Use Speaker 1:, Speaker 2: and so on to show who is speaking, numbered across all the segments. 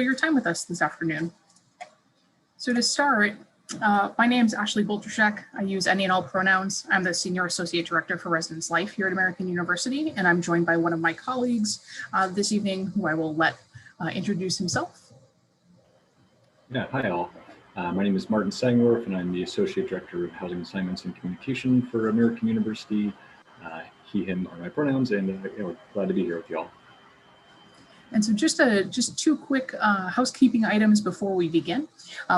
Speaker 1: your time with us this afternoon. So to start, my name is Ashley Boltershek. I use any and all pronouns. I'm the Senior Associate Director for Residence Life here at American University, and I'm joined by one of my colleagues this evening, who I will let introduce himself.
Speaker 2: Yeah, hi all. My name is Martin Sangworth, and I'm the Associate Director of Housing Assignments and Communication for American University. He, him are my pronouns, and we're glad to be here with y'all.
Speaker 1: And so just two quick housekeeping items before we begin.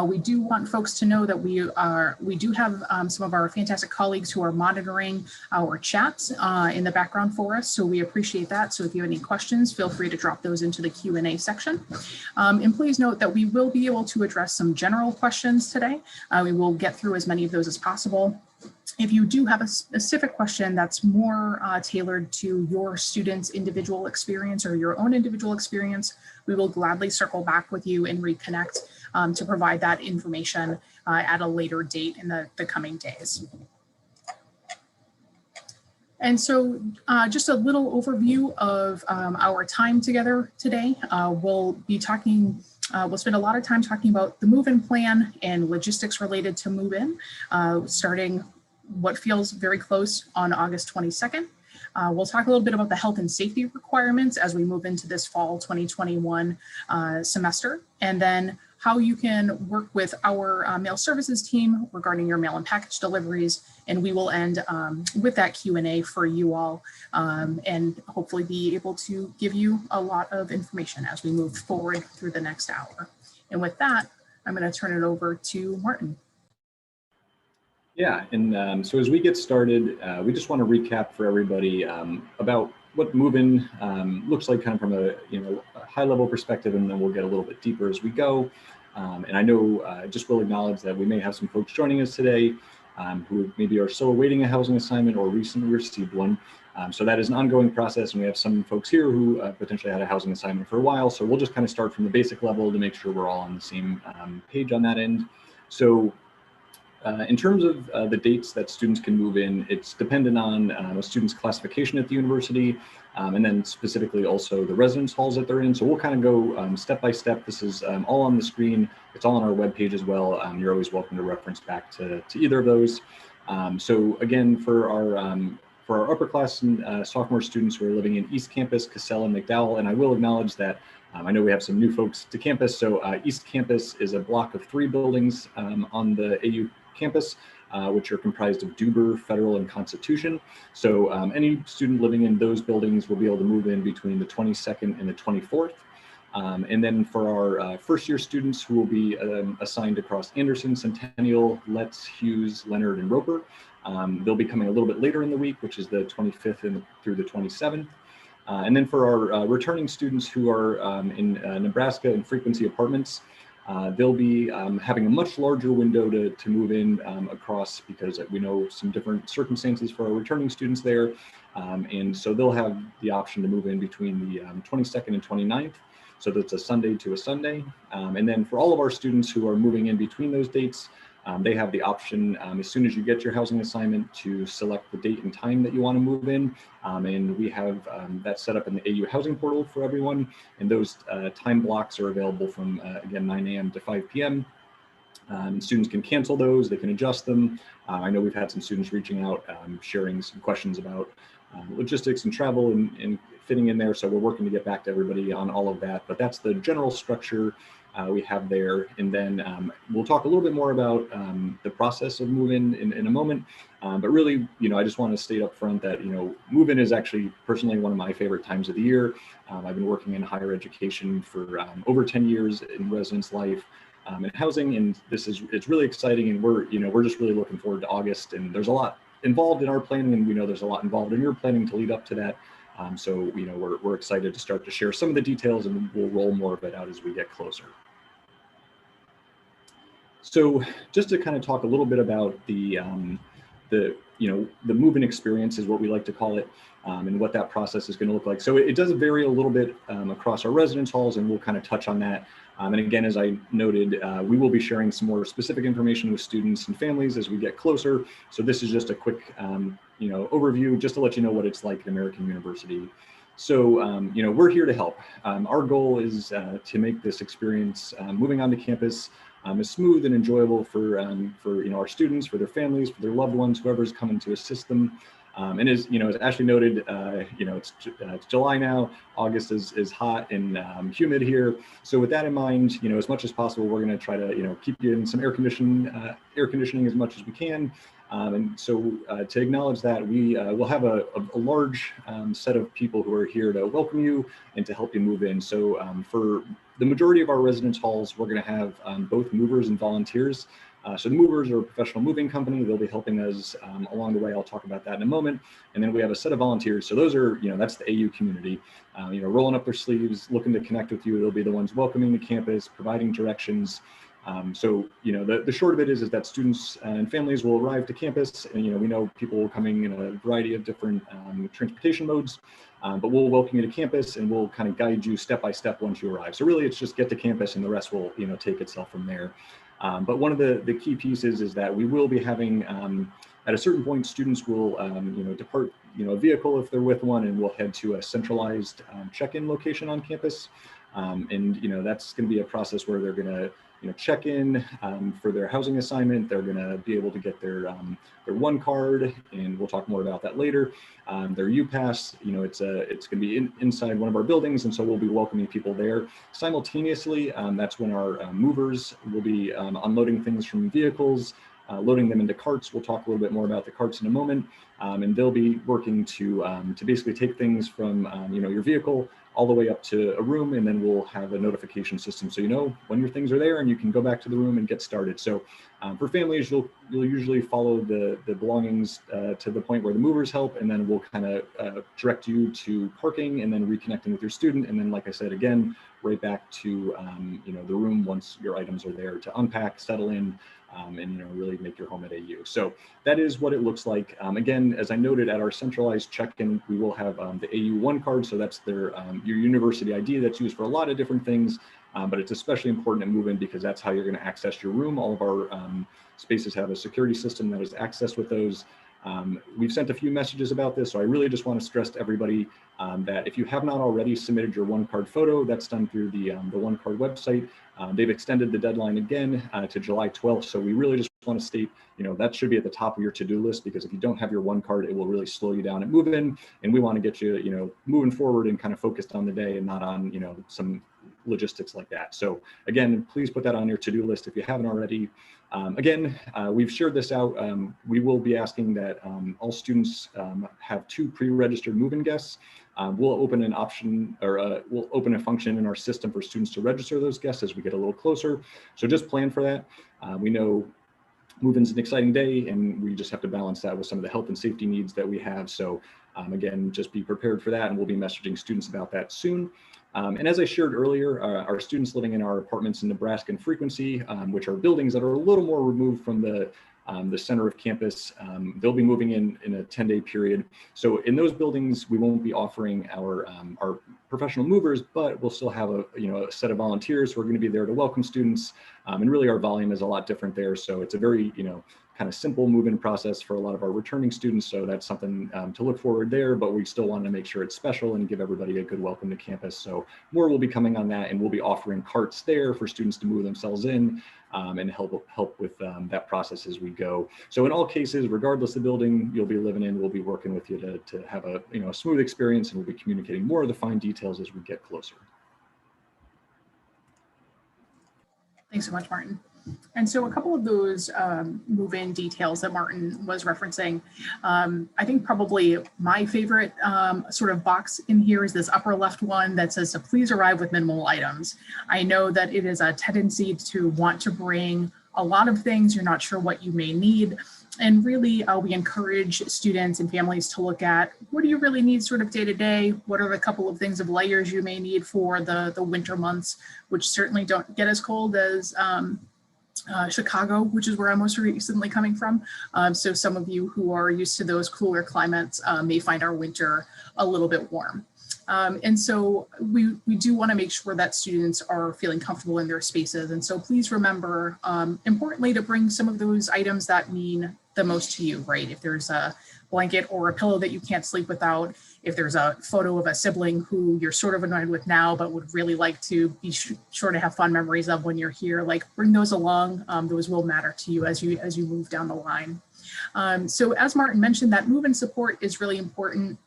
Speaker 1: We do want folks to know that we do have some of our fantastic colleagues who are monitoring our chats in the background for us. So we appreciate that. So if you have any questions, feel free to drop those into the Q&A section. And please note that we will be able to address some general questions today. We will get through as many of those as possible. If you do have a specific question that's more tailored to your student's individual experience or your own individual experience, we will gladly circle back with you and reconnect to provide that information at a later date in the coming days. And so just a little overview of our time together today. We'll spend a lot of time talking about the move-in plan and logistics related to move-in, starting what feels very close on August 22nd. We'll talk a little bit about the health and safety requirements as we move into this fall 2021 semester, and then how you can work with our mail services team regarding your mail and package deliveries. And we will end with that Q&A for you all and hopefully be able to give you a lot of information as we move forward through the next hour. And with that, I'm going to turn it over to Martin.
Speaker 2: Yeah, and so as we get started, we just want to recap for everybody about what move-in looks like, kind of from a high-level perspective, and then we'll get a little bit deeper as we go. And I know just will acknowledge that we may have some folks joining us today who maybe are still awaiting a housing assignment or recently received one. So that is an ongoing process, and we have some folks here who potentially had a housing assignment for a while. So we'll just kind of start from the basic level to make sure we're all on the same page on that end. So in terms of the dates that students can move in, it's dependent on a student's classification at the university, and then specifically also the residence halls that they're in. So we'll kind of go step by step. This is all on the screen. It's all on our webpage as well. You're always welcome to reference back to either of those. So again, for our upper class and sophomore students who are living in East Campus, Casella, and McDowell, and I will acknowledge that I know we have some new folks to campus. So East Campus is a block of 3 buildings on the AU campus, which are comprised of Duber, Federal, and Constitution. So any student living in those buildings will be able to move in between the 22nd and the 24th. And then for our first year students who will be assigned across Anderson, Centennial, Letts, Hughes, Leonard, and Roper, they'll be coming a little bit later in the week, which is the 25th through the 27th. And then for our returning students who are in Nebraska and Frequency Apartments, they'll be having a much larger window to move in across, because we know some different circumstances for our returning students there. And so they'll have the option to move in between the 22nd and 29th. So that's a Sunday to a Sunday. And then for all of our students who are moving in between those dates, they have the option as soon as you get your housing assignment to select the date and time that you want to move in. And we have that set up in the AU housing portal for everyone. And those time blocks are available from, again, 9 a.m. to 5 p.m. Students can cancel those, they can adjust them. I know we've had some students reaching out, sharing some questions about logistics and travel and fitting in there. So we're working to get back to everybody on all of that. But that's the general structure we have there. And then we'll talk a little bit more about the process of move-in in a moment. But really, I just want to state up front that, move-in is actually personally one of my favorite times of the year. I've been working in higher education for over 10 years in residence life and housing, and it's really exciting. And we're just really looking forward to August. And there's a lot involved in our planning, and we know there's a lot involved in your planning to lead up to that. So we're excited to start to share some of the details, and we'll roll more of it out as we get closer. So just to kind of talk a little bit about the move-in experience is what we like to call it, and what that process is going to look like. So it does vary a little bit across our residence halls, and we'll kind of touch on that. And again, as I noted, we will be sharing some more specific information with students and families as we get closer. So this is just a quick overview, just to let you know what it's like at American University. You know, we're here to help. Our goal is to make this experience moving onto campus as smooth and enjoyable for you know, our students, for their families, for their loved ones, whoever's coming to assist them. And as you know, as Ashley noted, you know, it's July now. August is hot and humid here. So with that in mind, you know, as much as possible, we're going to try to, you know, keep you in some air conditioning as much as we can. To acknowledge that, we will have a large set of people who are here to welcome you and to help you move in. So for the majority of our residence halls, we're going to have both movers and volunteers. So the movers are a professional moving company. They'll be helping us along the way. I'll talk about that in a moment. And then we have a set of volunteers. So those are, you know, that's the AU community, you know, rolling up their sleeves, looking to connect with you. They'll be the ones welcoming the campus, providing directions. You know, the short of it is that students and families will arrive to campus, and, you know, we know people coming in a variety of different transportation modes, but we'll welcome you to campus and we'll kind of guide you step by step once you arrive. So really it's just get to campus and the rest will, you know, take itself from there. But one of the key pieces is that we will be having, at a certain point, students will, you know, depart, you know, a vehicle if they're with one, and we'll head to a centralized check-in location on campus. And, you know, that's going to be a process where they're going to, you know, check in for their housing assignment. They're going to be able to get their one card, and we'll talk more about that later. Their UPass, you know, it's going to be inside one of our buildings, and so we'll be welcoming people there. Simultaneously, that's when our movers will be unloading things from vehicles, loading them into carts. We'll talk a little bit more about the carts in a moment, and they'll be working to basically take things from you know, your vehicle all the way up to a room, and then we'll have a notification system so you know when your things are there and you can go back to the room and get started. So for families, you'll usually follow the belongings to the point where the movers help, and then we'll kind of direct you to parking and then reconnecting with your student, and then, like I said, again, right back to you know, the room once your items are there to unpack, settle in, and, you know, really make your home at AU. So that is what it looks like. Again, as I noted, at our centralized check-in, we will have the AU1 card. So that's their your university ID that's used for a lot of different things, but it's especially important to move in because that's how you're going to access your room. All of our spaces have a security system that is accessed with those. We've sent a few messages about this, so I really just want to stress to everybody that if you have not already submitted your one card photo, that's done through the one card website. They've extended the deadline again to July 12th. So we really just want to state, you know, that should be at the top of your to-do list, because if you don't have your one card, it will really slow you down at move-in. And we want to get you, you know, moving forward and kind of focused on the day and not on, you know, some logistics like that. So again, please put that on your to-do list if you haven't already. Again, we've shared this out. We will be asking that all students have 2 pre-registered move-in guests. We'll open an option, or we'll open a function in our system for students to register those guests as we get a little closer. So just plan for that. We know move-in's an exciting day, and we just have to balance that with some of the health and safety needs that we have. So again, just be prepared for that, and we'll be messaging students about that soon. And as I shared earlier, our students living in our apartments in Nebraska and Frequency, which are buildings that are a little more removed from the center of campus, they'll be moving in a 10-day period. So in those buildings, we won't be offering our professional movers, but we'll still have a set of volunteers who are going to be there to welcome students. And really our volume is a lot different there. So it's a very, kind of simple move-in process for a lot of our returning students. So that's something to look forward there, but we still want to make sure it's special and give everybody a good welcome to campus. So more will be coming on that, and we'll be offering carts there for students to move themselves in and help with that process as we go. So in all cases, regardless of the building you'll be living in, we'll be working with you to have a smooth experience, and we'll be communicating more of the fine details as we get closer.
Speaker 1: Thanks so much, Martin. And so a couple of those move-in details that Martin was referencing, I think probably my favorite sort of box in here is this upper left one that says to please arrive with minimal items. I know that it is a tendency to want to bring a lot of things. You're not sure what you may need. And really, we encourage students and families to look at what do you really need sort of day to day? What are the couple of things of layers you may need for the winter months, which certainly don't get as cold as Chicago, which is where I'm most recently coming from. So some of you who are used to those cooler climates may find our winter a little bit warm. And so we do want to make sure that students are feeling comfortable in their spaces. And so please remember, importantly, to bring some of those items that mean the most to you, right? If there's a blanket or a pillow that you can't sleep without, if there's a photo of a sibling who you're sort of annoyed with now, but would really like to be sure to have fun memories of when you're here, like bring those along. Those will matter to you as you move down the line. So as Martin mentioned, that move-in support is really important.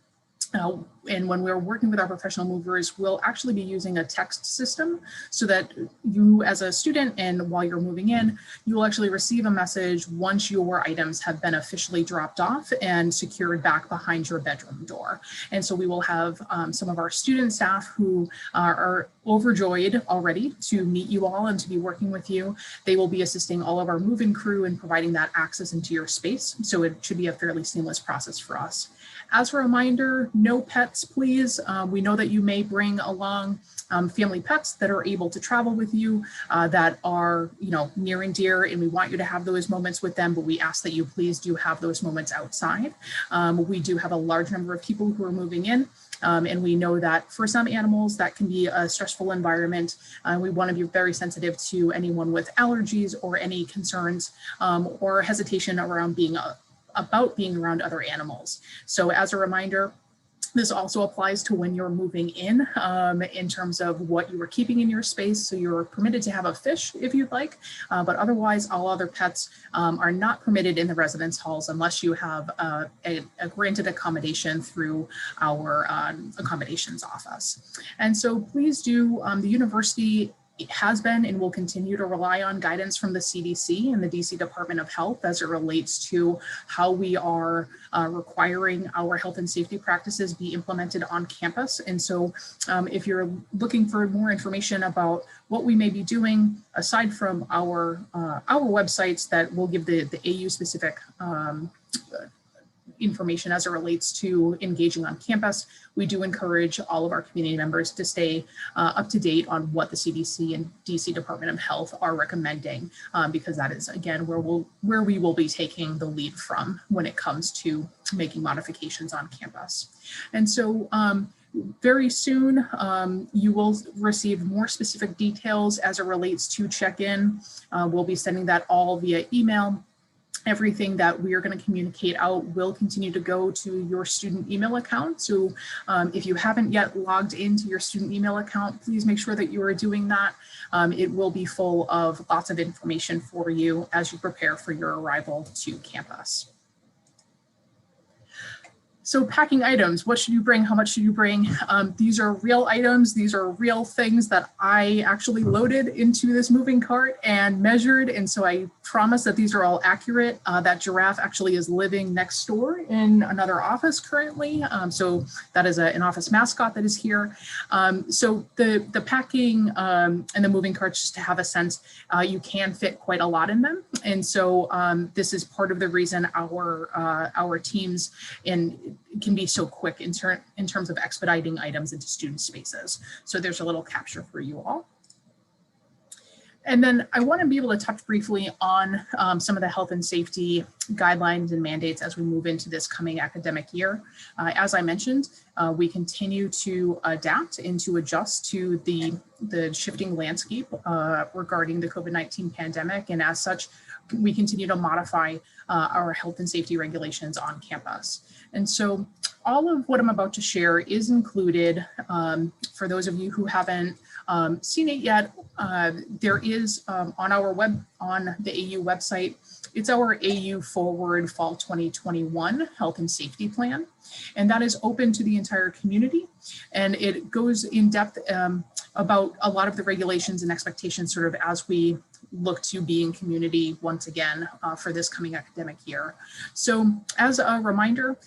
Speaker 1: And when we're working with our professional movers, we'll actually be using a text system so that you as a student and while you're moving in, you will actually receive a message once your items have been officially dropped off and secured back behind your bedroom door. And so we will have some of our student staff who are overjoyed already to meet you all and to be working with you. They will be assisting all of our move-in crew in providing that access into your space. So it should be a fairly seamless process for us. As a reminder, no pets, please. We know that you may bring along family pets that are able to travel with you, that are, near and dear, and we want you to have those moments with them, but we ask that you please do have those moments outside. We do have a large number of people who are moving in. And we know that for some animals that can be a stressful environment. We want to be very sensitive to anyone with allergies or any concerns or hesitation around being around other animals. So as a reminder, this also applies to when you're moving in terms of what you are keeping in your space. So you're permitted to have a fish if you'd like, but otherwise all other pets are not permitted in the residence halls unless you have a granted accommodation through our accommodations office. And so please do, the university has been and will continue to rely on guidance from the CDC and the DC Department of Health as it relates to how we are requiring our health and safety practices be implemented on campus. And so if you're looking for more information about what we may be doing, aside from our websites that will give the AU specific information as it relates to engaging on campus, we do encourage all of our community members to stay up to date on what the CDC and DC Department of Health are recommending, because that is, again, where we will be taking the lead from when it comes to making modifications on campus. And so very soon, you will receive more specific details as it relates to check-in. We'll be sending that all via email. Everything that we are going to communicate out will continue to go to your student email account. So if you haven't yet logged into your student email account, please make sure that you are doing that. It will be full of lots of information for you as you prepare for your arrival to campus. So packing items, what should you bring? How much should you bring? These are real items. These are real things that I actually loaded into this moving cart and measured. And so I promise that these are all accurate. That giraffe actually is living next door in another office currently. So that is an office mascot that is here. So the packing and the moving carts, just to have a sense, you can fit quite a lot in them. And so this is part of the reason our teams can be so quick in terms of expediting items into student spaces. So there's a little capture for you all. And then I want to be able to touch briefly on some of the health and safety guidelines and mandates as we move into this coming academic year. As I mentioned, we continue to adapt and to adjust to the shifting landscape regarding the COVID-19 pandemic. And as such, we continue to modify our health and safety regulations on campus. And so all of what I'm about to share is included. For those of you who haven't seen it yet, there is on the AU website, it's our AU Forward Fall 2021 Health and Safety Plan. And that is open to the entire community. And it goes in depth about a lot of the regulations and expectations sort of as we look to being community once again for this coming academic year. So as a reminder,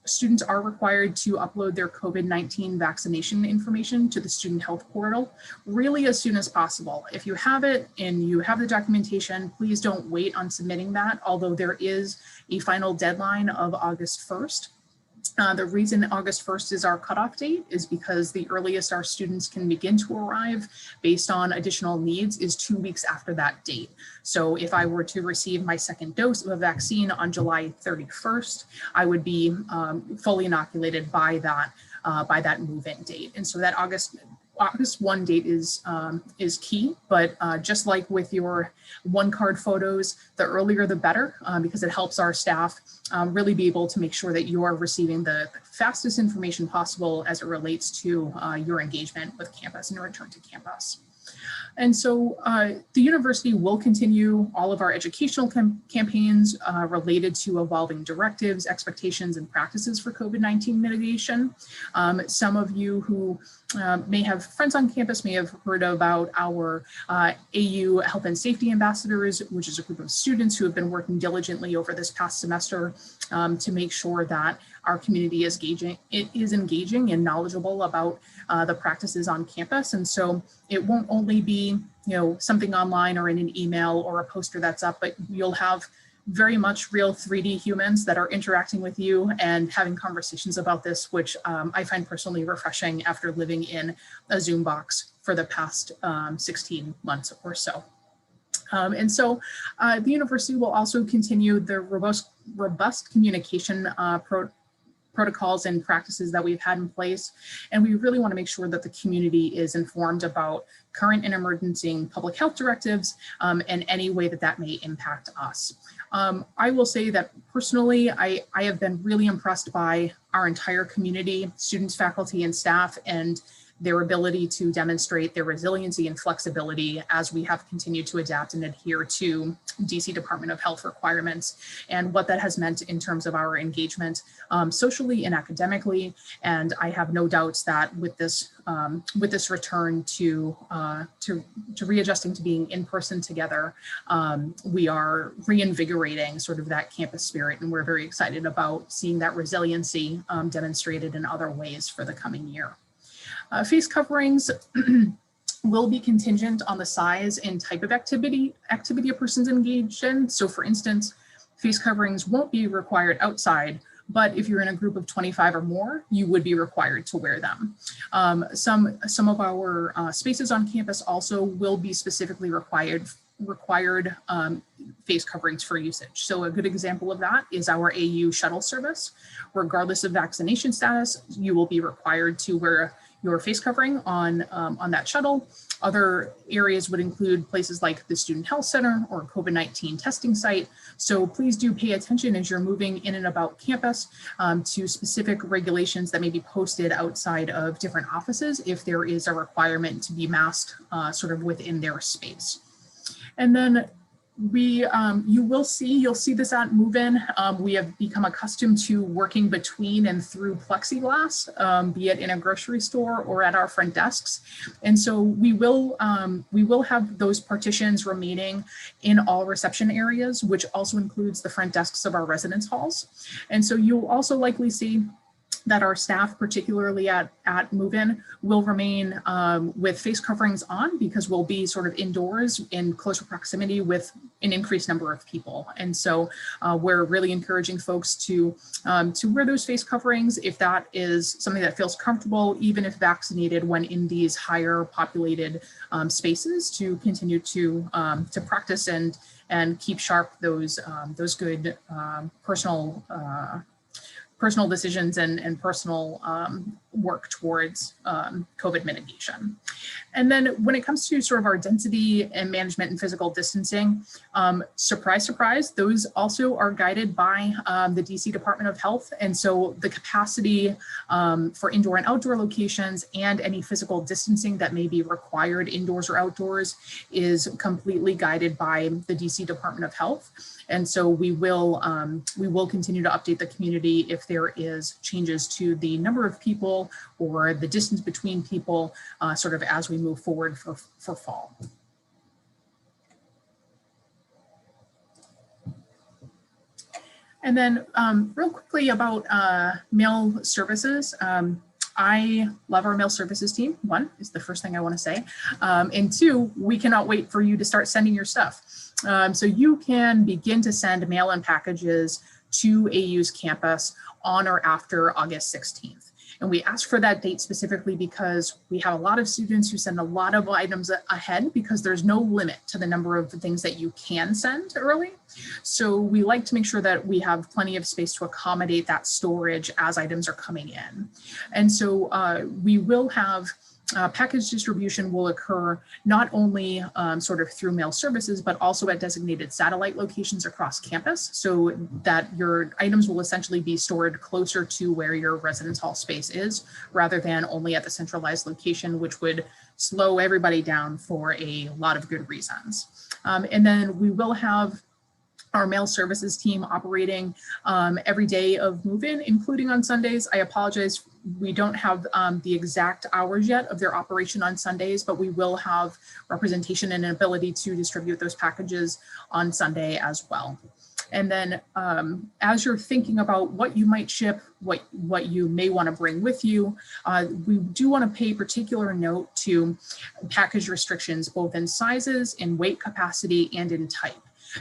Speaker 1: students are required to upload their COVID-19 vaccination information to the student health portal really as soon as possible. If you have it and you have the documentation, please don't wait on submitting that, although there is a final deadline of August 1st. The reason August 1st is our cutoff date is because the earliest our students can begin to arrive based on additional needs is 2 weeks after that date. So if I were to receive my second dose of a vaccine on July 31st, I would be fully inoculated by that move-in date. And so that August August 1 date is key, but just like with your one card photos, the earlier the better, because it helps our staff really be able to make sure that you are receiving the fastest information possible as it relates to your engagement with campus and your return to campus. And so the university will continue all of our educational campaigns related to evolving directives, expectations, and practices for COVID-19 mitigation. Some of you who may have friends on campus may have heard about our AU Health and Safety Ambassadors, which is a group of students who have been working diligently over this past semester to make sure that our community is engaging and knowledgeable about the practices on campus. And so it won't only be, something online or in an email or a poster that's up, but you'll have very much real 3D humans that are interacting with you and having conversations about this, which I find personally refreshing after living in a Zoom box for the past 16 months or so. And so the university will also continue the robust communication protocols and practices that we've had in place. And we really want to make sure that the community is informed about current and emerging public health directives and any way that that may impact us. I will say that personally, I have been really impressed by our entire community, students, faculty, and staff, and their ability to demonstrate their resiliency and flexibility as we have continued to adapt and adhere to DC Department of Health requirements, and what that has meant in terms of our engagement socially and academically. And I have no doubts that with this return to readjusting to being in person together, we are reinvigorating sort of that campus spirit, and we're very excited about seeing that resiliency demonstrated in other ways for the coming year. Face coverings will be contingent on the size and type of activity a person's engaged in. So for instance, face coverings won't be required outside, but if you're in a group of 25 or more, you would be required to wear them. Some of our spaces on campus also will be specifically required face coverings for usage. So a good example of that is our AU shuttle service. Regardless of vaccination status, you will be required to wear your face covering on that shuttle. Other areas would include places like the Student Health Center or COVID-19 testing site. So please do pay attention as you're moving in and about campus to specific regulations that may be posted outside of different offices if there is a requirement to be masked sort of within their space. And then you'll see this at move-in. We have become accustomed to working between and through plexiglass, be it in a grocery store or at our front desks. And so we will have those partitions remaining in all reception areas, which also includes the front desks of our residence halls. And so you'll also likely see that our staff, particularly at move-in, will remain with face coverings on, because we'll be sort of indoors in closer proximity with an increased number of people. And so we're really encouraging folks to wear those face coverings if that is something that feels comfortable, even if vaccinated, when in these higher populated spaces, to continue to practice and keep sharp those good personal decisions and personal work towards COVID mitigation. And then when it comes to sort of our density and management and physical distancing, surprise, surprise, those also are guided by the DC Department of Health. And so the capacity for indoor and outdoor locations and any physical distancing that may be required indoors or outdoors is completely guided by the DC Department of Health. And so we will continue to update the community if there is changes to the number of people or the distance between people sort of as we move forward for fall. And then real quickly about mail services. I love our mail services team. One is the first thing I want to say. And two, we cannot wait for you to start sending your stuff. So you can begin to send mail and packages to AU's campus on or after August 16th. And we asked for that date specifically because we have a lot of students who send a lot of items ahead, because there's no limit to the number of things that you can send early. So we like to make sure that we have plenty of space to accommodate that storage as items are coming in. And so we will have package distribution will occur not only sort of through mail services, but also at designated satellite locations across campus, so that your items will essentially be stored closer to where your residence hall space is, rather than only at the centralized location, which would slow everybody down for a lot of good reasons. And then we will have our mail services team operating every day of move-in, including on Sundays. I apologize, we don't have the exact hours yet of their operation on Sundays, but we will have representation and an ability to distribute those packages on Sunday as well. And then as you're thinking about what you might ship, what you may want to bring with you, we do want to pay particular note to package restrictions, both in sizes, in weight capacity, and in type.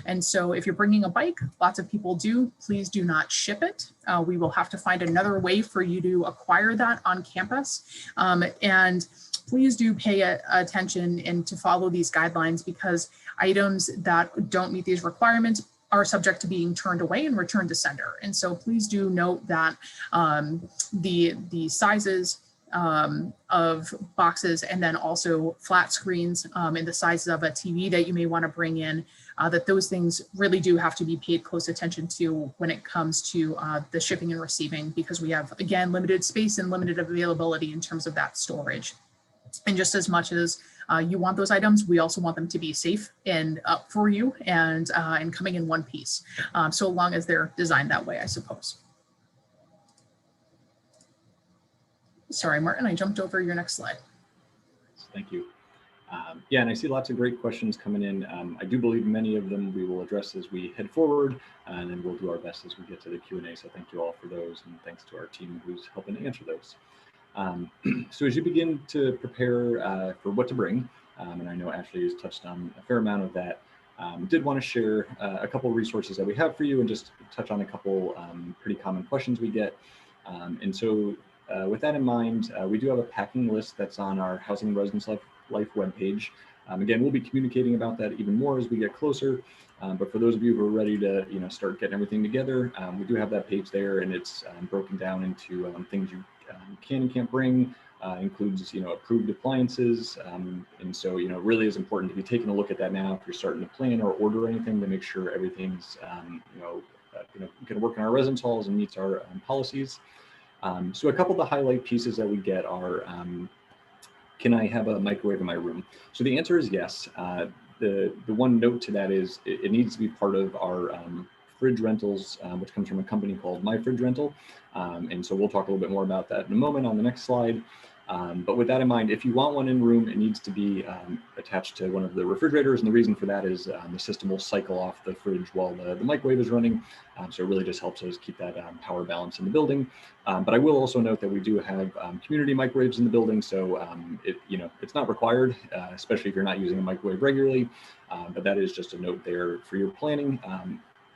Speaker 1: And so if you're bringing a bike, lots of people do, please do not ship it. We will have to find another way for you to acquire that on campus. And please do pay attention and to follow these guidelines, because items that don't meet these requirements are subject to being turned away and returned to sender. And so please do note that the sizes of boxes, and then also flat screens and the sizes of a TV that you may want to bring in, that those things really do have to be paid close attention to when it comes to the shipping and receiving, because we have, again, limited space and limited availability in terms of that storage. And just as much as you want those items, we also want them to be safe and up for you and coming in one piece, so long as they're designed that way, I suppose. Sorry, Martin, I jumped over your next slide.
Speaker 2: Thank you. Yeah, and I see lots of great questions coming in. I do believe many of them we will address as we head forward, and then we'll do our best as we get to the Q&A. So thank you all for those, and thanks to our team who's helping to answer those. So as you begin to prepare for what to bring, and I know Ashley has touched on a fair amount of that, did want to share a couple of resources that we have for you and just touch on a couple pretty common questions we get. And so with that in mind, we do have a packing list that's on our Housing and Residence Life webpage. Again, we'll be communicating about that even more as we get closer. But for those of you who are ready to start getting everything together, we do have that page there, and it's broken down into things you can and can't bring, includes approved appliances. And so it really is important to be taking a look at that now if you're starting to plan or order anything, to make sure everything's going to work in our residence halls and meets our policies. So a couple of the highlight pieces that we get are, can I have a microwave in my room? So the answer is yes. The one note to that is it needs to be part of our fridge rentals, which comes from a company called My Fridge Rental. And so we'll talk a little bit more about that in a moment on the next slide. But with that in mind, if you want one in room, it needs to be attached to one of the refrigerators. And the reason for that is the system will cycle off the fridge while the microwave is running. So it really just helps us keep that power balance in the building. But I will also note that we do have community microwaves in the building. So it's not required, especially if you're not using a microwave regularly. But that is just a note there for your planning.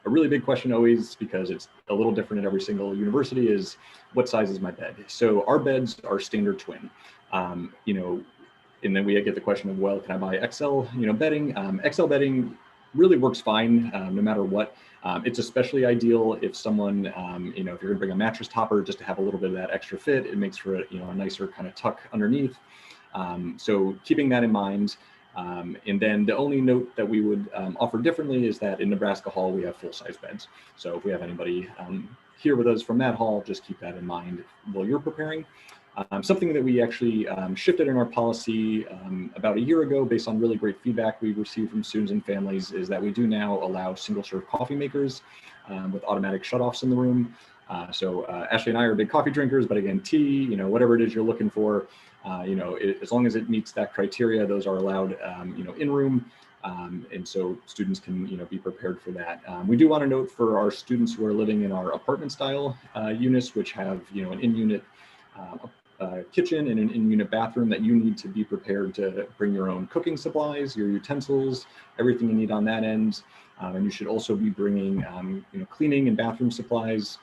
Speaker 2: A really big question always, because it's a little different at every single university, is what size is my bed? So our beds are standard twin, and then we get the question of, well, can I buy XL, bedding? XL bedding really works fine no matter what. It's especially ideal if someone, if you're gonna bring a mattress topper just to have a little bit of that extra fit. It makes for a nicer kind of tuck underneath. So keeping that in mind. And then the only note that we would offer differently is that in Nebraska Hall, we have full-size beds. So if we have anybody here with us from that hall, just keep that in mind while you're preparing. Something that we actually shifted in our policy about a year ago based on really great feedback we received from students and families is that we do now allow single-serve coffee makers with automatic shutoffs in the room. So Ashley and I are big coffee drinkers, but again, tea, whatever it is you're looking for, as long as it meets that criteria, those are allowed, in room. And so students can, be prepared for that. We do want to note for our students who are living in our apartment style units, which have, an in-unit kitchen and an in-unit bathroom, that you need to be prepared to bring your own cooking supplies, your utensils, everything you need on that end. And you should also be bringing, cleaning and bathroom supplies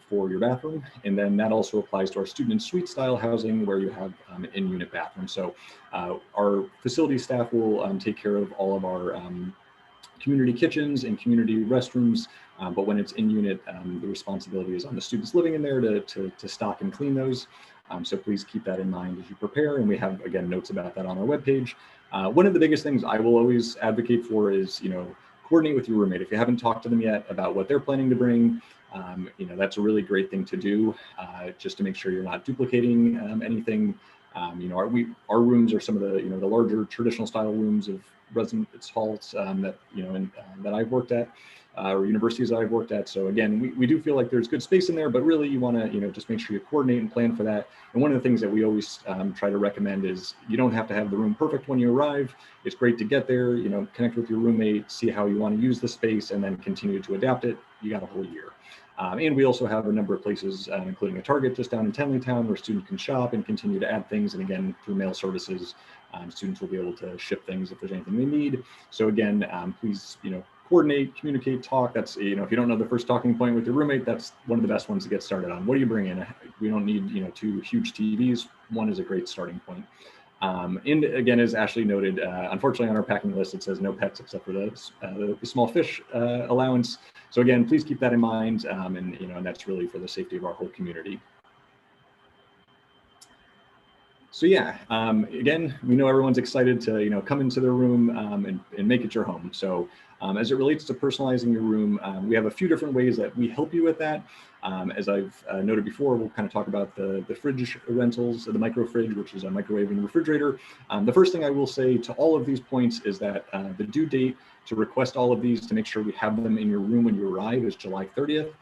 Speaker 2: for your bathroom. And then that also applies to our student suite style housing where you have an in-unit bathroom. So our facility staff will take care of all of our community kitchens and community restrooms, but when it's in unit, the responsibility is on the students living in there to stock and clean those. So please keep that in mind as you prepare, and we have, again, notes about that on our webpage. One of the biggest things I will always advocate for is, coordinate with your roommate. If you haven't talked to them yet about what they're planning to bring, that's a really great thing to do, just to make sure you're not duplicating anything. Our rooms are some of the larger traditional style rooms of residence halls that I've worked at, or universities that I've worked at. So again, we do feel like there's good space in there, but really you want to just make sure you coordinate and plan for that. And one of the things that we always try to recommend is you don't have to have the room perfect when you arrive. It's great to get there, connect with your roommate, see how you want to use the space, and then continue to adapt it. You got a whole year. And we also have a number of places, including a Target just down in Tenleytown, where students can shop and continue to add things. And again, through mail services, students will be able to ship things if there's anything they need. So again, please, coordinate, communicate, talk. That's, if you don't know the first talking point with your roommate, that's one of the best ones to get started on. What do you bring in? We don't need, 2 huge TVs. One is a great starting point. And again, as Ashley noted, unfortunately on our packing list, it says no pets except for the small fish allowance. So again, please keep that in mind, and that's really for the safety of our whole community. So yeah, again, we know everyone's excited to come into their room and make it your home. So as it relates to personalizing your room, we have a few different ways that we help you with that. As I've noted before, we'll kind of talk about the fridge rentals, the micro fridge, which is a microwave and refrigerator. The first thing I will say to all of these points is that the due date to request all of these to make sure we have them in your room when you arrive is July 30th.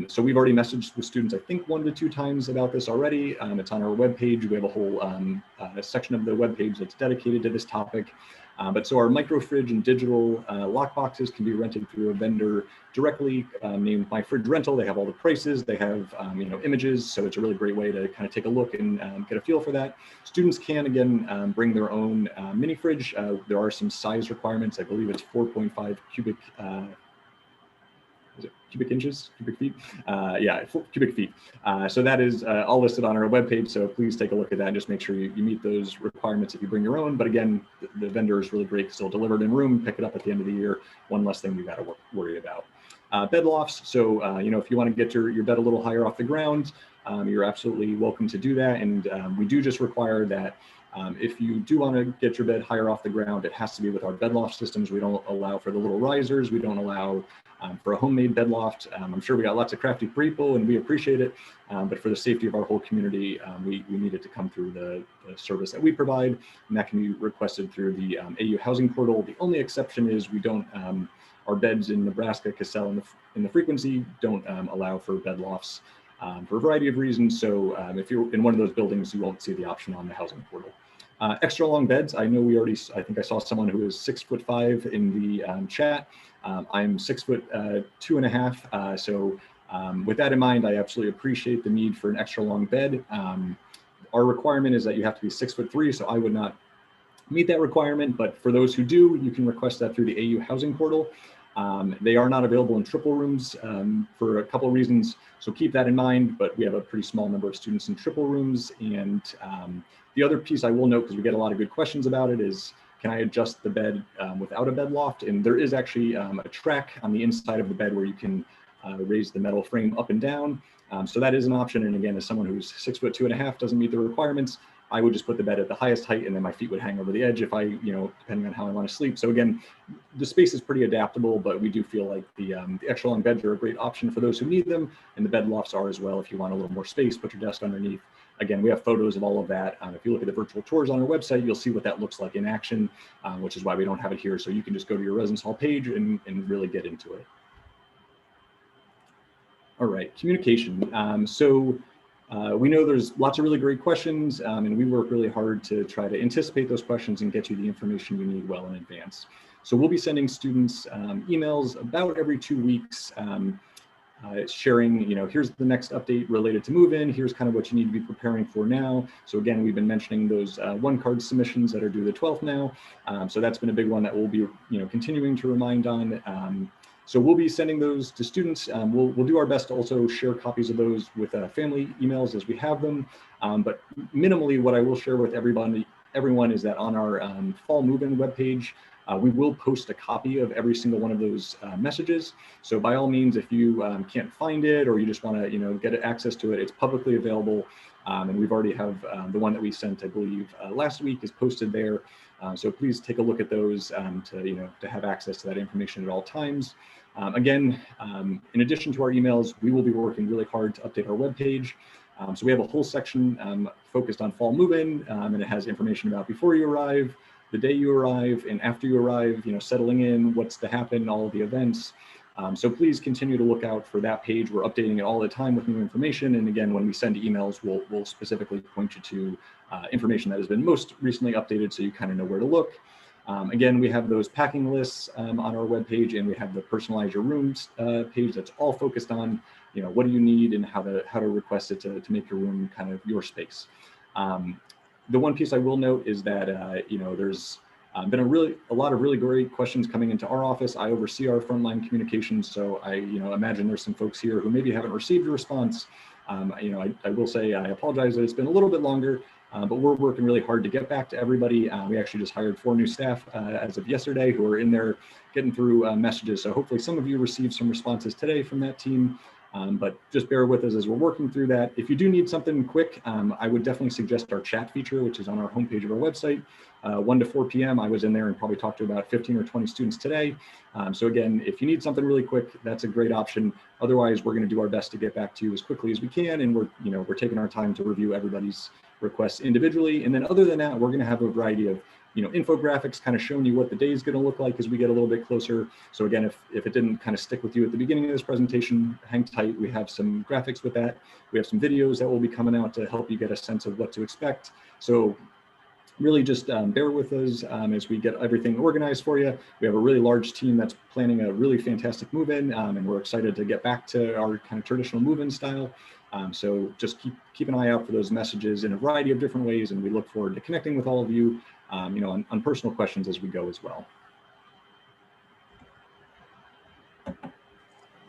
Speaker 2: So we've already messaged with students, I think 1 to 2 times about this already. It's on our webpage. We have a whole section of the webpage that's dedicated to this topic. But so our micro fridge and digital lock boxes can be rented through a vendor directly named My Fridge Rental. They have all the prices. They have images. So it's a really great way to kind of take a look and get a feel for that. Students can, again, bring their own mini fridge. There are some size requirements. I believe it's 4.5 cubic cubic feet? Yeah, cubic feet. So that is all listed on our webpage. So please take a look at that and just make sure you meet those requirements if you bring your own. But again, the vendor is really great. Still delivered in room, pick it up at the end of the year. One less thing you got to worry about. Bed lofts. So, if you want to get your bed a little higher off the ground, you're absolutely welcome to do that. And we do just require that if you do want to get your bed higher off the ground, it has to be with our bed loft systems. We don't allow for the little risers. We don't allow for a homemade bed loft. I'm sure we got lots of crafty people and we appreciate it, but for the safety of our whole community, we need it to come through the service that we provide, and that can be requested through the AU housing portal. The only exception is we don't, our beds in Nebraska, Cassell, and the Frequency don't allow for bed lofts for a variety of reasons. So if you're in one of those buildings, you won't see the option on the housing portal. Extra long beds. I know I think I saw someone who is 6'5" in the chat. I'm 6'2.5". So with that in mind, I absolutely appreciate the need for an extra long bed. Our requirement is that you have to be 6'3", so I would not meet that requirement. But for those who do, you can request that through the AU housing portal. They are not available in triple rooms for a couple of reasons. So keep that in mind, but we have a pretty small number of students in triple rooms. And the other piece I will note, because we get a lot of good questions about it, is can I adjust the bed without a bed loft? And there is actually a track on the inside of the bed where you can raise the metal frame up and down. So that is an option. And again, as someone who's 6'2.5" doesn't meet the requirements, I would just put the bed at the highest height and then my feet would hang over the edge if I, depending on how I want to sleep. So again, the space is pretty adaptable, but we do feel like the extra long beds are a great option for those who need them. And the bed lofts are as well if you want a little more space, put your desk underneath. Again, we have photos of all of that. If you look at the virtual tours on our website, you'll see what that looks like in action, which is why we don't have it here. So you can just go to your residence hall page and really get into it. All right, communication. We know there's lots of really great questions, and we work really hard to try to anticipate those questions and get you the information you need well in advance. So we'll be sending students emails about every 2 weeks, sharing, here's the next update related to move-in, here's kind of what you need to be preparing for now. So again, we've been mentioning those one-card submissions that are due the 12th now. So that's been a big one that we'll be, continuing to remind on. So we'll be sending those to students. We'll do our best to also share copies of those with family emails as we have them. But minimally, what I will share with everyone is that on our fall move-in webpage, We will post a copy of every single one of those messages. So by all means, if you can't find it or you just want to get access to it, it's publicly available. And we've already have the one that we sent, I believe, last week is posted there. So please take a look at those to have access to that information at all times. Again, in addition to our emails, we will be working really hard to update our webpage. So we have a whole section focused on fall move-in, and it has information about before you arrive, the day you arrive, and after you arrive, settling in, what's to happen, all of the events. So please continue to look out for that page. We're updating it all the time with new information. And again, when we send emails, we'll specifically point you to information that has been most recently updated so you kind of know where to look. Again, we have those packing lists on our webpage, and we have the Personalize Your Rooms page that's all focused on, what do you need and how to request it to make your room kind of your space. The one piece I will note is that, there's been a lot of really great questions coming into our office. I oversee our frontline communications, so I imagine there's some folks here who maybe haven't received a response. I will say I apologize that it's been a little bit longer, but we're working really hard to get back to everybody. We actually just hired 4 new staff as of yesterday who are in there getting through messages. So hopefully some of you received some responses today from that team. But just bear with us as we're working through that. If you do need something quick, I would definitely suggest our chat feature, which is on our homepage of our website. 1 to 4 p.m. I was in there and probably talked to about 15 or 20 students today. So again, if you need something really quick, that's a great option. Otherwise, we're going to do our best to get back to you as quickly as we can. And we're taking our time to review everybody's requests individually. And then other than that, we're going to have a variety of infographics kind of showing you what the day is going to look like as we get a little bit closer. So again, if it didn't kind of stick with you at the beginning of this presentation, hang tight. We have some graphics with that. We have some videos that will be coming out to help you get a sense of what to expect. So really just bear with us as we get everything organized for you. We have a really large team that's planning a really fantastic move-in, and we're excited to get back to our kind of traditional move-in style. So just keep an eye out for those messages in a variety of different ways, and we look forward to connecting with all of you on personal questions as we go as well.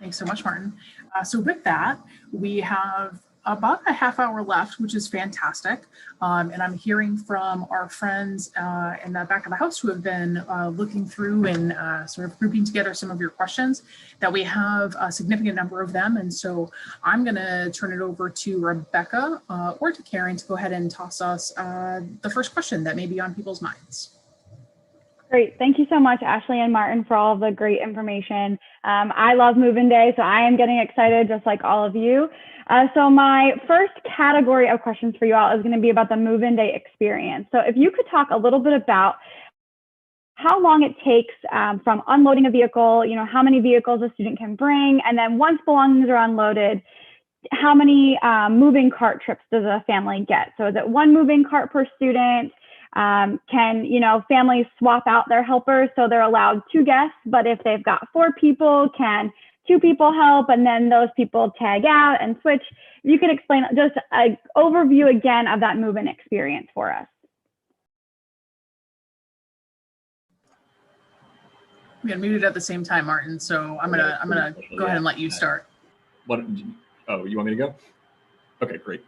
Speaker 1: Thanks so much, Martin. So with that, we have about a half hour left, which is fantastic. And I'm hearing from our friends in the back of the house who have been looking through and sort of grouping together some of your questions, that we have a significant number of them. And so I'm going to turn it over to Rebecca or to Karen to go ahead and toss us the first question that may be on people's minds.
Speaker 3: Great. Thank you so much, Ashley and Martin, for all of the great information. I love move-in day, so I am getting excited just like all of you. So my first category of questions for you all is going to be about the move-in day experience. So if you could talk a little bit about how long it takes from unloading a vehicle, how many vehicles a student can bring, and then once belongings are unloaded, how many moving cart trips does a family get? So is it 1 moving cart per student? Can families swap out their helpers so they're allowed 2 guests, but if they've got 4 people, can 2 people help and then those people tag out and switch? You could explain just an overview again of that move-in experience for us.
Speaker 1: We got muted at the same time, Martin. So I'm gonna go ahead and let you start.
Speaker 2: Oh, you want me to go? Okay, great.